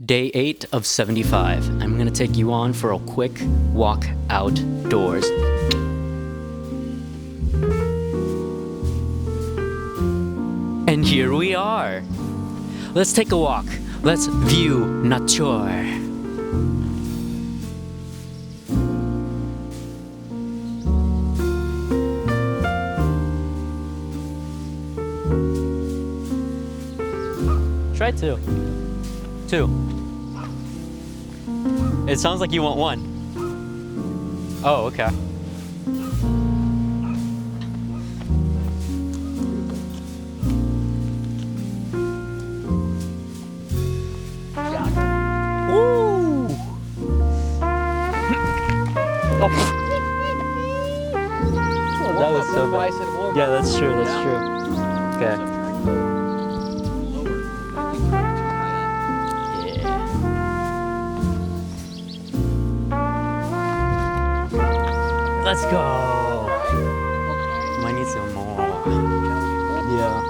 Day 8 of 75. I'm gonna take you on for a quick walk outdoors. And here we are. Let's take a walk. Let's view nature. Try two. It sounds like you want one. Oh, okay. Woo! Oh. That was so bad. Yeah, that's true. Okay. Let's go. Might need some more. Yeah.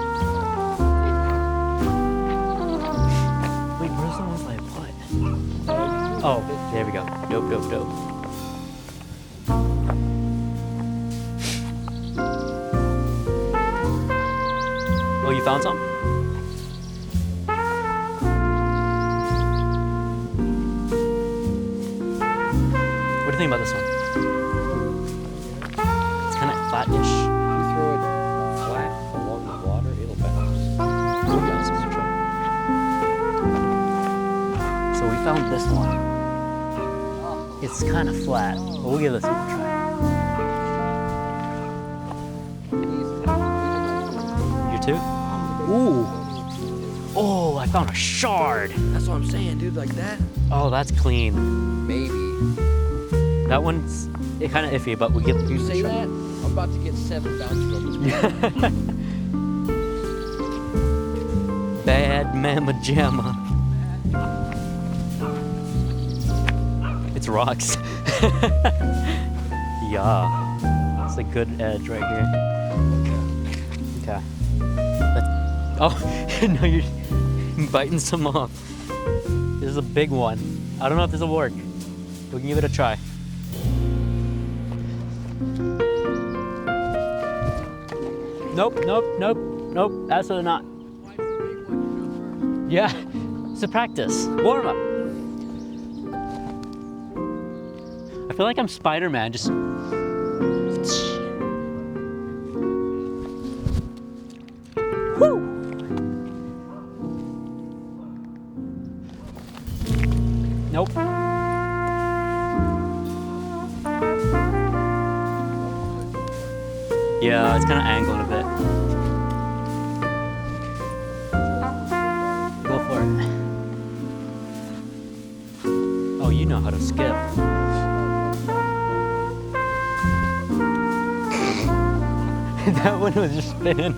Wait, where's the ones I put? Oh, there we go. Dope. Oh, you found some? What do you think about this one? Flat-ish. If you throw it flat along the water, it'll bounce. So we found this one. It's kind of flat, but we'll give this one a try. You too? Ooh. Oh, I found a shard. That's what I'm saying, dude. Like that? Oh, that's clean. Maybe. That one's kind of iffy, but we give. You say that? I'm about to get 7 bounces on this. Bad Mama Jamma. It's rocks. Yeah. It's a good edge right here. Okay. Oh, no, you're biting some off. This is a big one. I don't know if this will work. We can give it a try. Nope. Absolutely not. Yeah, it's a practice. Warm up. I feel like I'm Spider-Man, just. Woo! Nope. Yeah, it's kind of angling a bit. Go for it. Oh, you know how to skip. That one was just spinning.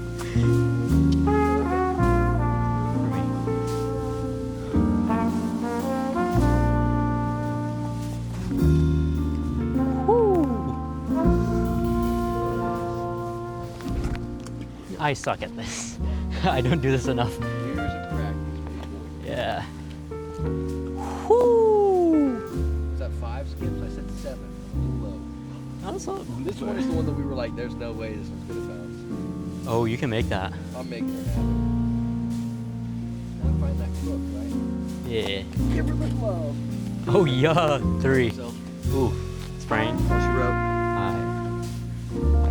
I suck at this. I don't do this enough. Years of practice, baby. Yeah. Woo! Is that 5 skips? I said 7. A little low. This one is the one that we were like, there's no way this one's gonna bounce. Oh, you can make that. I'm making her happen. Gotta find that crook, right? Yeah. Give her the love. Oh, yeah. 3. So, Ooh. Sprain. what's your rope?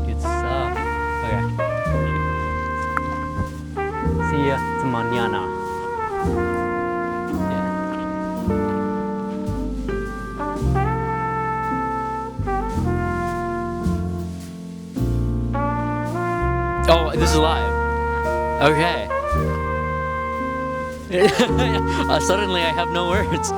Good stuff. Okay. See ya to mañana. Yeah. Oh, this is live. Okay. Suddenly I have no words.